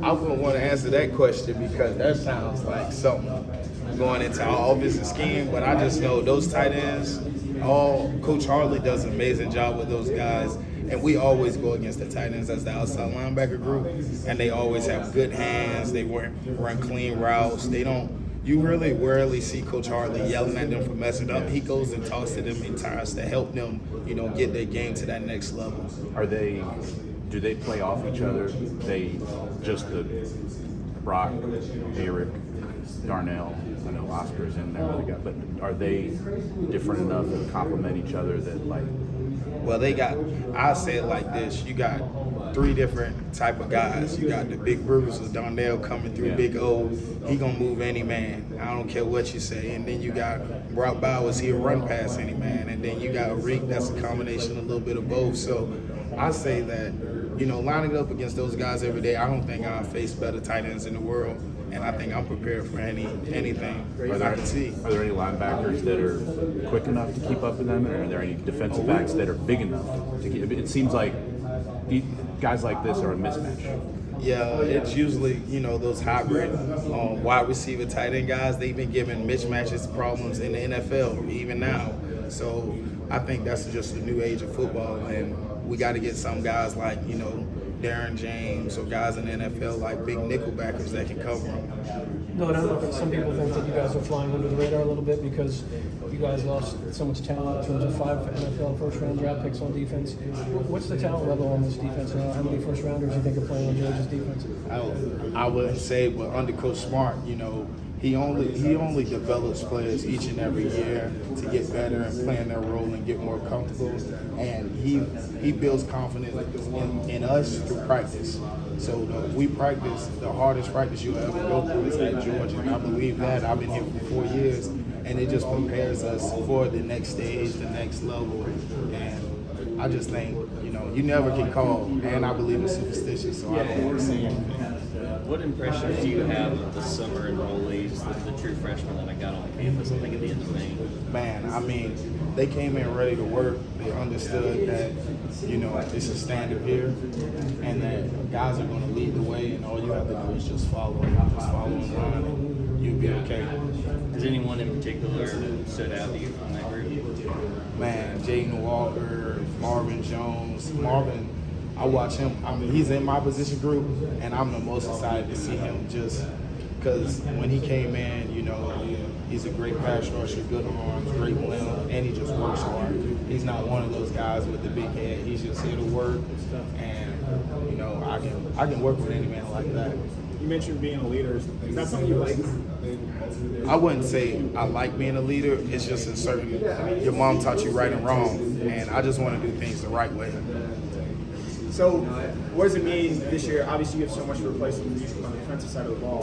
I wouldn't want to answer that question because that sounds like something going into our offensive scheme. But I just know those tight ends, Coach Harley does an amazing job with those guys. And we always go against the tight ends as the outside linebacker group. And they always have good hands. They run clean routes. You really rarely see Coach Harley yelling at them for messing up. He goes and talks to them in times to help them, get their game to that next level. Do they play off each other? They just the Brock, Eric, Darnell, I know Oscar's in there, but are they different enough to complement each other that Well, I say it like this, you got three different type of guys. You got the big bruiser, Darnell coming through, Big O, he gonna move any man. I don't care what you say. And then you got Brock Bowers, he'll run past any man. And then you got Reek, that's a combination of a little bit of both. So I say that, lining up against those guys every day, I don't think I'll face better tight ends in the world. And I think I'm prepared for anything I can see. Are there any linebackers that are quick enough to keep up with them? Or are there any defensive backs that are big enough to keep? It seems like guys like this are a mismatch. Yeah, it's usually, those hybrid wide receiver tight end guys. They've been giving mismatches problems in the NFL, even now. So I think that's just the new age of football. And we got to get some guys like, Darren James or guys in the NFL like big nickelbackers that can cover them. No, I don't know if some people think that you guys are flying under the radar a little bit because you guys lost so much talent in terms of 5 NFL first-round draft picks on defense. What's the talent level on this defense now? How many first-rounders do you think are playing on Georgia's defense? I wouldn't say, but under Coach Smart, he only develops players each and every year to get better and play in their role and get more comfortable. And he builds confidence in us through practice. So we practice, the hardest practice you'll ever go through is at Georgia. And I believe that. I've been here for 4 years, and it just prepares us for the next stage, the next level. And I just think, you never can call, and I believe in superstition, so I don't want to say anything. What impressions do you have of the summer enrollees, the true freshmen that I got on campus, I think at the end of May? Man, they came in ready to work. They understood that, it's a standard here, and that guys are going to lead the way, and all you have to do is just follow in line, and you'll be okay. Has anyone in particular stood out to you from that group? Man, Jaden Walker, Marvin Jones. Marvin, I watch him. He's in my position group, and I'm the most excited to see him just because when he came in, he's a great pass rusher, good arms, great limb, and he just works hard. He's not one of those guys with the big head. He's just here to work, and I can work with any man like that. You mentioned being a leader. Is that something you like? I wouldn't say I like being a leader. It's just a certain, your mom taught you right and wrong, and I just want to do things the right way. So, what does it mean this year? Obviously, you have so much to replace on the defensive side of the ball.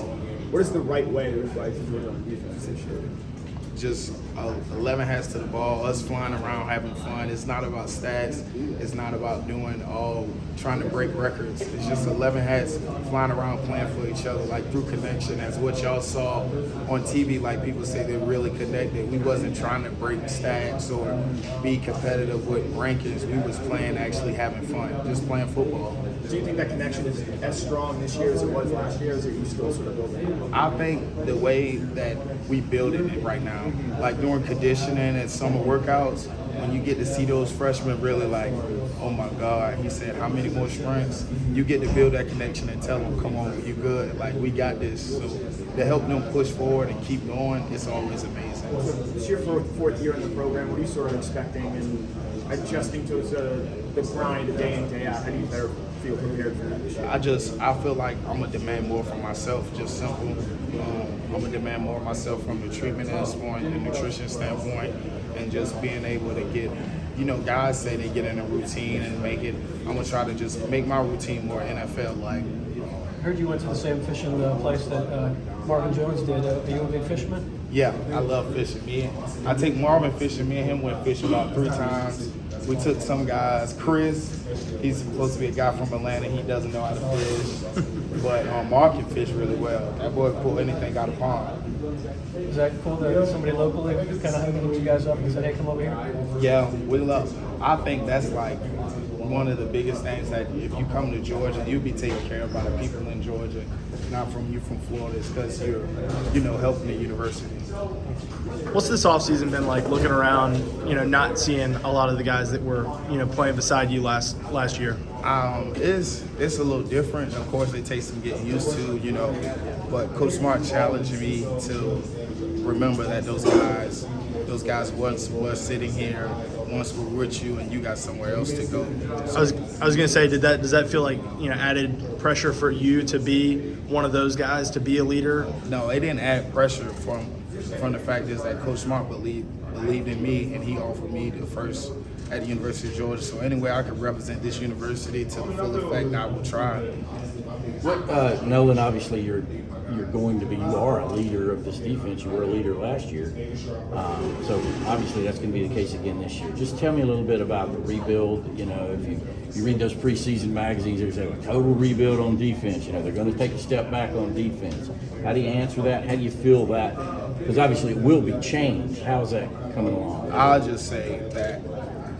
What is the right way to replace Georgia on defense this year? Just 11 hats to the ball, us flying around having fun. It's not about stats. It's not about trying to break records. It's just 11 hats flying around playing for each other, like through connection. That's what y'all saw on TV, like people say they're really connected. We wasn't trying to break stats or be competitive with rankings. We was playing, actually having fun, just playing football. Do you think that connection is as strong this year as it was last year, or is it you still sort of building? I think the way that we building it right now, like during conditioning and summer workouts, when you get to see those freshmen really like, oh my God, he said, how many more sprints? You get to build that connection and tell them, come on, you good, like we got this. So to help them push forward and keep going, it's always amazing. It's your fourth year in the program. What are you sort of expecting and adjusting to the grind day in, day out? How do you better feel prepared for that this year? I feel like I'm going to demand more from myself, just simple. I'm going to demand more of myself from the treatment standpoint, the nutrition standpoint, and just being able to get, guys say they get in a routine and make it. I'm going to try to just make my routine more NFL-like. I heard you went to the same fishing place that Marvin Jones did. Are you a big fisherman? Yeah, I love fishing. I take Marvin fishing. Me and him went fishing about 3 times. We took some guys. Chris, he's supposed to be a guy from Atlanta. He doesn't know how to fish. But Mark can fish really well. That boy can pull anything out of the pond. Is that cool that somebody locally kind of hooked you guys up and said, hey, come over here? Yeah, we love. I think that's like one of the biggest things that if you come to Georgia, you'll be taken care of by the people in Georgia, not from you from Florida. It's because you're, helping the university. What's this offseason been like looking around, not seeing a lot of the guys that were, playing beside you last year? It's a little different. Of course, it takes some getting used to, but Coach Smart challenged me to remember that those guys once was sitting here, once were with you, and you got somewhere else to go. I was gonna say, does that feel like added pressure for you to be one of those guys, to be a leader? No, it didn't add pressure from the fact is that Coach Smart believed in me, and he offered me the first at the University of Georgia. So anyway, I could represent this university to the full effect, I will try. What, Nolan, obviously you're going to be, you are a leader of this defense. You were a leader last year. So obviously that's going to be the case again this year. Just tell me a little bit about the rebuild. If you read those preseason magazines, there's a total rebuild on defense. They're going to take a step back on defense. How do you answer that? How do you feel that? Because obviously it will be changed. How's that coming along? I'll just say that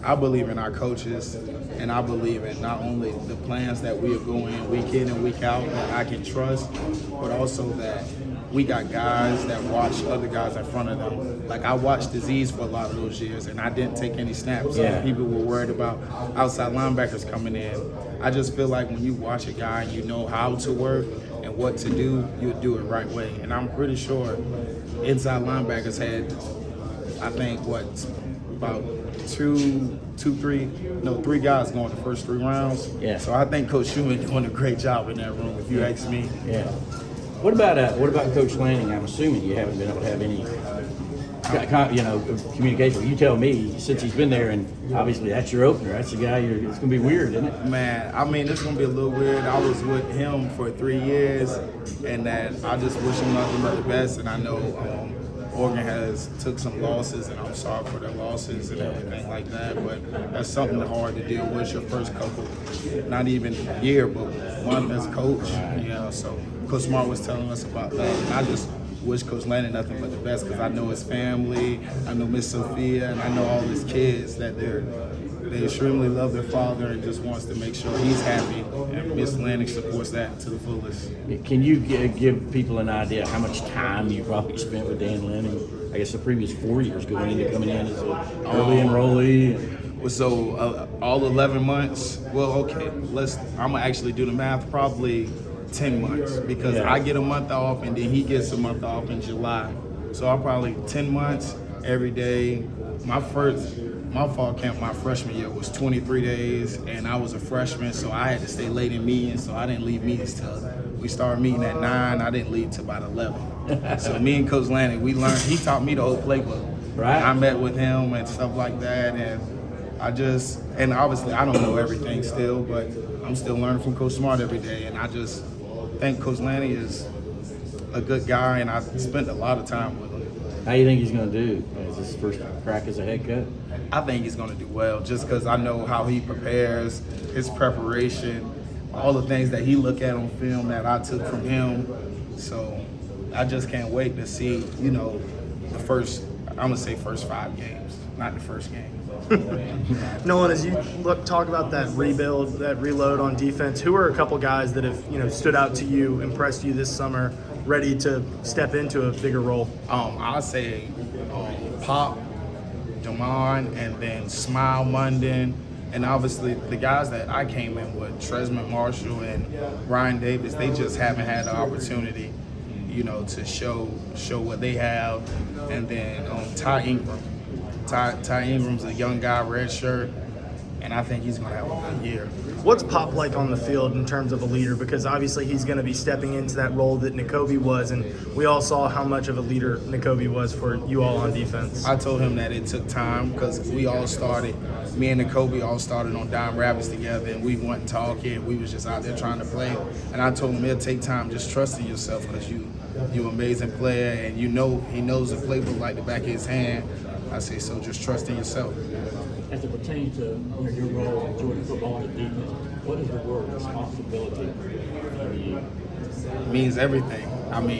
I believe in our coaches, and I believe in not only the plans that we are going week in and week out that I can trust, but also that we got guys that watch other guys in front of them. Like I watched Disease for a lot of those years, and I didn't take any snaps. Yeah. People were worried about outside linebackers coming in. I just feel like when you watch a guy and you know how to work and what to do, you'll do it right way. And I'm pretty sure inside linebackers had, I think, about three guys going the first 3 rounds. Yeah. So I think Coach Schumann doing a great job in that room, if you ask me. Yeah. What about Coach Lanning? I'm assuming you haven't been able to have any, communication. You tell me since he's been there, and obviously that's your opener. That's the guy. It's going to be weird, isn't it? Man, I mean, it's going to be a little weird. I was with him for 3 years, and that I just wish him nothing but the best. And I know Oregon has took some losses, and I'm sorry for their losses and everything like that, but that's something hard to deal with your first couple, not even year, but one as coach. So Coach Smart was telling us about that, and I just wish Coach Lanning nothing but the best because I know his family, I know Miss Sophia, and I know all his kids that they extremely love their father and just wants to make sure he's happy, and Miss Lanning supports that to the fullest. Can you give people an idea how much time you probably spent with Dan Lanning? I guess the previous 4 years coming in as an early enrollee. So all 11 months. Well, okay. I'm gonna actually do the math. Probably 10 months because I get a month off and then he gets a month off in July. So I'm probably 10 months every day. My fall camp my freshman year was 23 days, and I was a freshman, so I had to stay late in meetings, so I didn't leave meetings till we started meeting at 9. I didn't leave till about 11. So me and Coach Lanning, we learned. He taught me the whole playbook. Right. I met with him and stuff like that, and and obviously I don't know everything still, but I'm still learning from Coach Smart every day, and I just think Coach Lanning is a good guy, and I spent a lot of time with him. How do you think he's going to do? Is this his first crack as a head coach? I think he's going to do well just because I know how he prepares, his preparation, all the things that he look at on film that I took from him. So I just can't wait to see, the first 5 games, not the first game. Nolan, as you talk about that rebuild, that reload on defense, who are a couple guys that have stood out to you, impressed you this summer, ready to step into a bigger role? I'll say Pop, Jamon, and then Smile Munden, and obviously the guys that I came in with, Tresman Marshall and Ryan Davis, they just haven't had the opportunity, to show what they have. And then Ty Ingram. Ty Ingram's a young guy, red shirt, and I think he's going to have a good year. What's Pop like on the field in terms of a leader? Because obviously he's going to be stepping into that role that Nakobe was, and we all saw how much of a leader Nakobe was for you all on defense. I told him that it took time because me and Nakobe all started on Dime Rapids together, and we weren't talking. We was just out there trying to play. And I told him it'll take time, just trusting yourself because you're an amazing player, and he knows the playbook like the back of his hand. I say, so just trust in yourself. As it pertains to your role in Georgia football and defense, what is the word responsibility for you? It means everything. I mean,